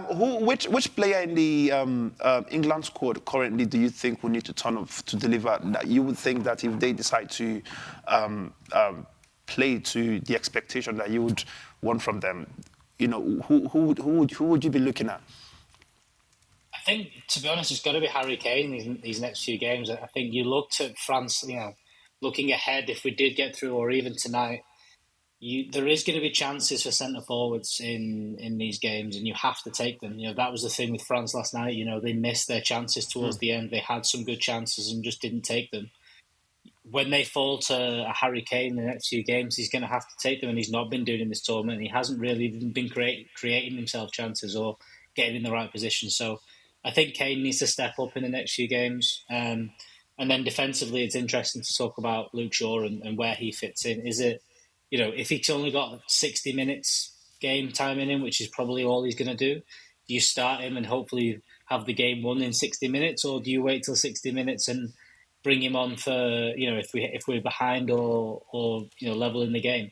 Which player in the England squad currently do you think we need to turn off to deliver, that you would think that if they decide to play to the expectation that you would want from them, you know, who would you be looking at? I think, to be honest, it's got to be Harry Kane these next few games. I think you looked at France, you know, looking ahead, if we did get through, or even tonight, there is going to be chances for centre forwards in these games, and you have to take them. You know, that was the thing with France last night. You know, they missed their chances towards the end. They had some good chances and just didn't take them. When they fall to a Harry Kane in the next few games, he's going to have to take them, and he's not been doing in this tournament. He hasn't really been creating himself chances or getting in the right position. So I think Kane needs to step up in the next few games. And then defensively, it's interesting to talk about Luke Shaw and where he fits in. Is it, you know, if he's only got 60 minutes game time in him, which is probably all he's going to do you start him and hopefully have the game won in 60 minutes, or do you wait till 60 minutes and bring him on for, you know, if we're behind or you know, level in the game?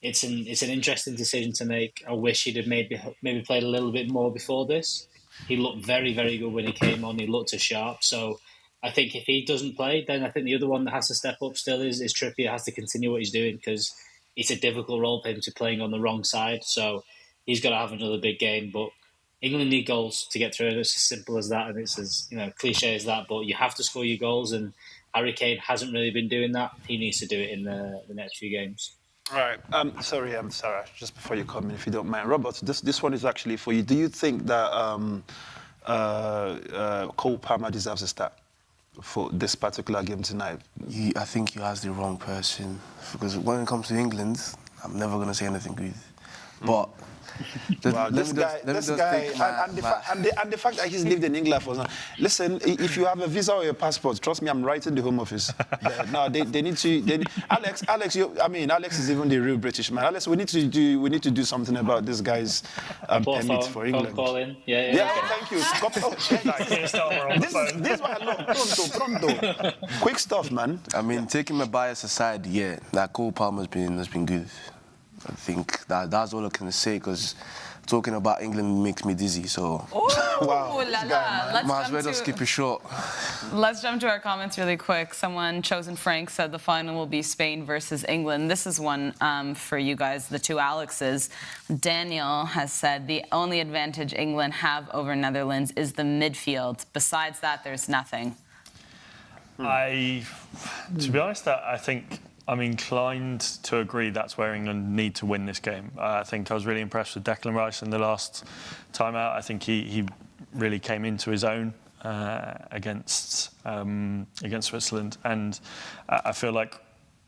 It's an interesting decision to make. I wish he'd have maybe played a little bit more before this. He looked very, very good when he came on. He looked as sharp. So I think if he doesn't play, then I think the other one that has to step up still is Trippier. Has to continue what he's doing, because it's a difficult role for him to playing on the wrong side. So he's got to have another big game. But England need goals to get through. It's as simple as that, and it's as, you know, cliche as that. But you have to score your goals, and Harry Kane hasn't really been doing that. He needs to do it in the next few games. All right. Sorry, Sarah, just before you come in, if you don't mind. Robert, this one is actually for you. Do you think that Cole Palmer deserves a start for this particular game tonight? I think you asked the wrong person, because when it comes to England, I'm never going to say anything good. But this guy, and the fact that he's lived in England for. Listen, if you have a visa or a passport, trust me, I'm writing the Home Office. No, they need to. Alex, Alex is even the real British man. Alex, we need to do something about this guy's permit for England. Call in. Yeah. Thank you. This one, pronto. Quick stuff, man. I mean, taking my bias aside, that Cole Palmer's been good. I think that's all I can say, because talking about England makes me dizzy. So, wow. Might as well just keep it short. Let's jump to our comments really quick. Someone, Chosen Frank, said the final will be Spain versus England. This is one for you guys, the two Alexes. Daniel has said the only advantage England have over Netherlands is the midfield. Besides that, there's nothing. To be honest, I think I'm inclined to agree that's where England need to win this game. I think I was really impressed with Declan Rice in the last time out. I think he really came into his own against Switzerland, and I feel like,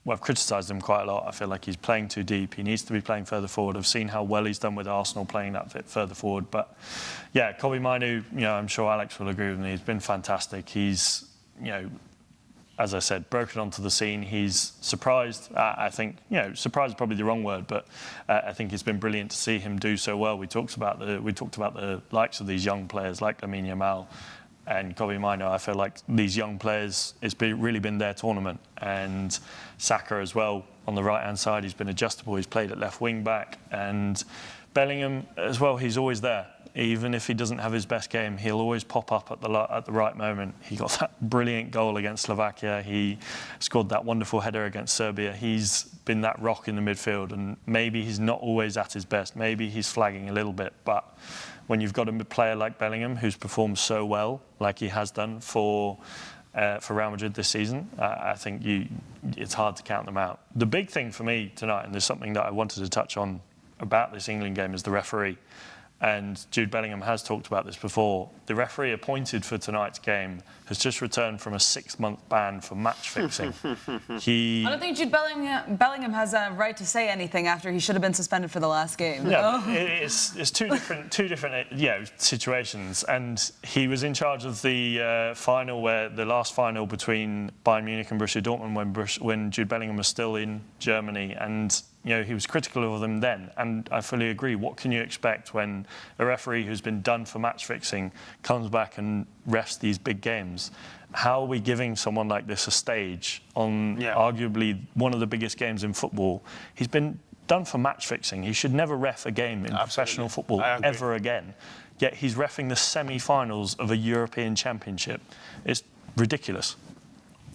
well, I've criticised him quite a lot. I feel like he's playing too deep. He needs to be playing further forward. I've seen how well he's done with Arsenal playing that bit further forward. But yeah, Kobe Mainoo, you know, I'm sure Alex will agree with me. He's been fantastic. He's, you know, as I said, broken onto the scene. He's surprised. I think, you know, surprised is probably the wrong word, but I think it's been brilliant to see him do so well. We talked about the likes of these young players like Lamine Yamal. and Kobe Mino, I feel like these young players, it's really been their tournament. And Saka as well, on the right-hand side, he's been adjustable. He's played at left wing-back. And Bellingham as well, he's always there. Even if he doesn't have his best game, he'll always pop up at the right moment. He got that brilliant goal against Slovakia. He scored that wonderful header against Serbia. He's been that rock in the midfield, and maybe he's not always at his best. Maybe he's flagging a little bit, but when you've got a player like Bellingham who's performed so well, like he has done for Real Madrid this season, I think it's hard to count them out. The big thing for me tonight, and there's something that I wanted to touch on about this England game, is the referee. And Jude Bellingham has talked about this before. The referee appointed for tonight's game has just returned from a 6-month ban for match fixing. I don't think Jude Bellingham has a right to say anything after he should have been suspended for the last game. Yeah, it's two different situations. And he was in charge of the the last final between Bayern Munich and Borussia Dortmund when Jude Bellingham was still in Germany. And he was critical of them then, and I fully agree. What can you expect when a referee who's been done for match fixing comes back and refs these big games? How are we giving someone like this a stage on arguably one of the biggest games in football? He's been done for match fixing. He should never ref a game in professional football ever again. Yet he's reffing the semi-finals of a European Championship. It's ridiculous.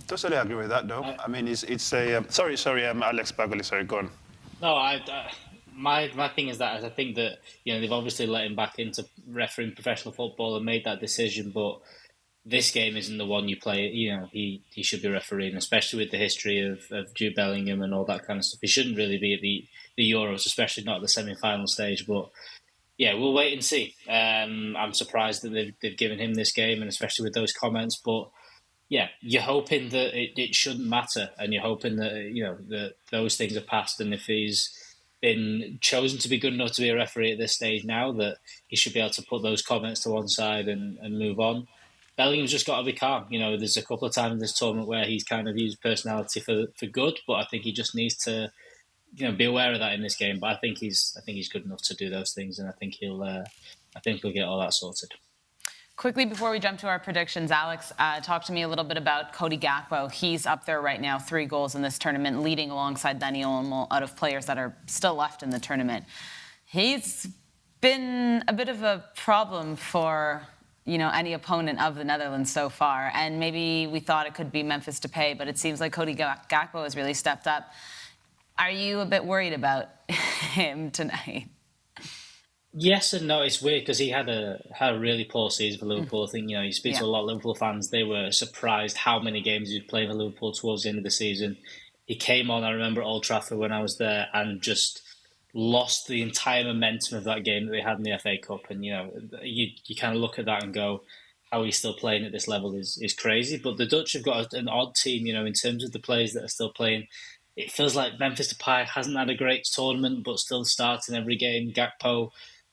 Totally agree with that, though. I mean, it's a... sorry, Alex Bagoli, sorry, go on. No, my thing is that I think that they've obviously let him back into refereeing professional football and made that decision, but this game isn't the one you play. He should be refereeing, especially with the history of Jude Bellingham and all that kind of stuff. He shouldn't really be at the Euros, especially not at the semi-final stage. But yeah, we'll wait and see. I'm surprised that they've given him this game, and especially with those comments, but. Yeah, you're hoping that it shouldn't matter, and you're hoping that that those things are past. And if he's been chosen to be good enough to be a referee at this stage now, that he should be able to put those comments to one side and move on. Bellingham's just got to be calm. There's a couple of times in this tournament where he's kind of used personality for good, but I think he just needs to be aware of that in this game. But I think he's good enough to do those things, and I think he'll get all that sorted. Quickly, before we jump to our predictions, Alex, talk to me a little bit about Cody Gakpo. He's up there right now, 3 goals in this tournament, leading alongside Dani Olmo out of players that are still left in the tournament. He's been a bit of a problem for, any opponent of the Netherlands so far. And maybe we thought it could be Memphis Depay, but it seems like Cody Gakpo has really stepped up. Are you a bit worried about him tonight? Yes and no. It's weird because he had a really poor season for Liverpool. I think you speak to a lot of Liverpool fans. They were surprised how many games he was playing for Liverpool towards the end of the season. He came on, I remember, at Old Trafford when I was there, and just lost the entire momentum of that game that they had in the FA Cup. And you kind of look at that and go, how he's still playing at this level is crazy. But the Dutch have got an odd team. In terms of the players that are still playing. It feels like Memphis Depay hasn't had a great tournament, but still starting every game. Gakpo.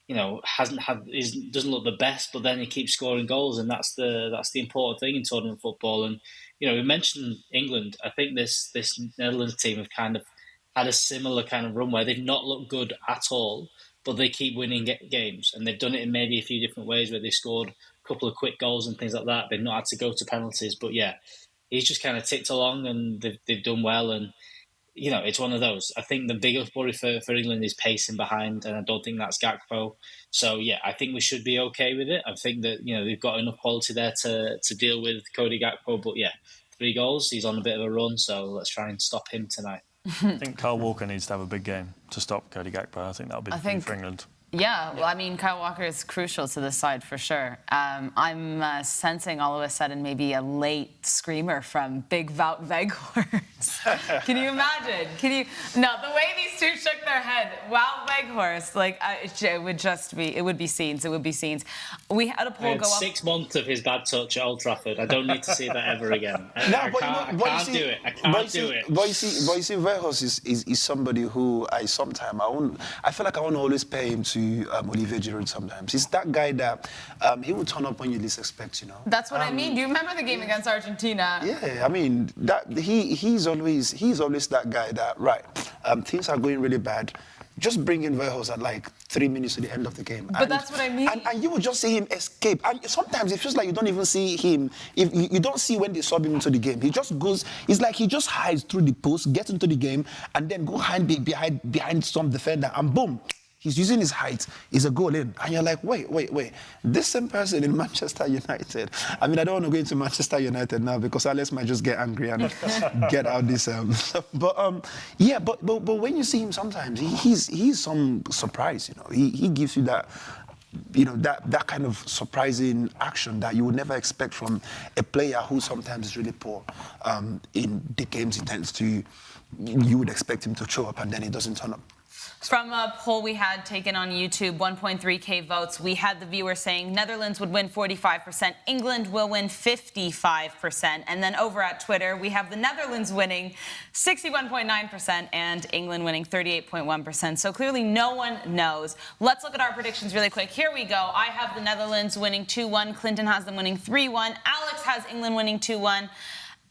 Doesn't look the best, but then he keeps scoring goals, and that's the important thing in tournament football. And we mentioned England. I think this Netherlands team have kind of had a similar kind of run where they've not looked good at all, but they keep winning games, and they've done it in maybe a few different ways where they scored a couple of quick goals and things like that. They've not had to go to penalties, but yeah, he's just kind of ticked along, and they've done well. And it's one of those. I think the biggest worry for England is pacing behind, and I don't think that's Gakpo. So, yeah, I think we should be okay with it. I think that, they've got enough quality there to deal with Cody Gakpo. But, yeah, 3 goals. He's on a bit of a run, so let's try and stop him tonight. I think Kyle Walker needs to have a big game to stop Cody Gakpo. I think that'll be the thing for England. Yeah, well, I mean, Kyle Walker is crucial to this side for sure. I'm sensing all of a sudden maybe a late screamer from Big Wout Weghorst. Can you imagine? No, the way these two shook their head, Wout Weghorst, it would be scenes. It would be scenes. We had a poll go up. 6 months of his bad touch at Old Trafford. I don't need to see that ever again. I can't do it. I can't do it. But you see, Weghorst is somebody who I feel like I want to always pay him to Olivier Giroud sometimes. He's that guy that he will turn up when you least expect, That's what I mean. Do you remember the game against Argentina? Yeah, I mean, that he's always that guy that, things are going really bad. just bring in Verhulst at like 3 minutes to the end of the game. But that's what I mean. And you will just see him escape. And sometimes it feels like you don't even see him. If you don't see when they sub him into the game. He just goes, it's like he just hides through the post, gets into the game, and then go behind some defender, and boom. He's using his height. He's a goal in. And you're like, wait. This same person in Manchester United. I mean, I don't want to go into Manchester United now because Alex might just get angry and get out this. But when you see him sometimes, he's some surprise, you know. He gives you that, you know, that kind of surprising action that you would never expect from a player who sometimes is really poor in the games he tends to. You would expect him to show up and then he doesn't turn up. From a poll we had taken on YouTube, 1.3K votes, we had the viewers saying Netherlands would win 45%, England will win 55%. And then over at Twitter, we have the Netherlands winning 61.9% and England winning 38.1%. So clearly no one knows. Let's look at our predictions really quick. Here we go. I have the Netherlands winning 2-1. Clinton has them winning 3-1. Alex has England winning 2-1.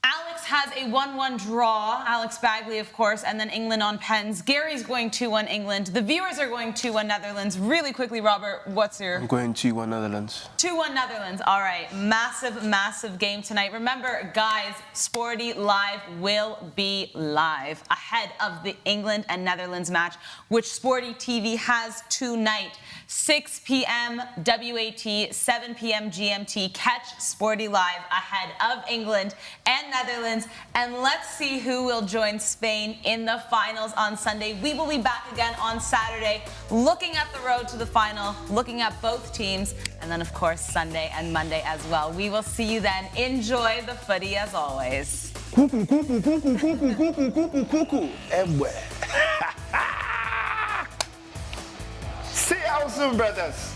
Alex has a 1-1 draw, Alex Bagley, of course, and then England on pens. Gary's going 2-1 England. The viewers are going 2-1 Netherlands. Really quickly, Robert, what's your... I'm going 2-1 Netherlands. 2-1 Netherlands. All right. Massive game tonight. Remember, guys, Sporty Live will be live ahead of the England and Netherlands match, which SportyTV has tonight. 6 p.m. WAT, 7 p.m. GMT. Catch Sporty Live ahead of England and Netherlands. And let's see who will join Spain in the finals on Sunday. We will be back again on Saturday, looking at the road to the final, looking at both teams, and then, of course, Sunday and Monday as well. We will see you then. Enjoy the footy as always. Cuckoo. See you soon, brothers.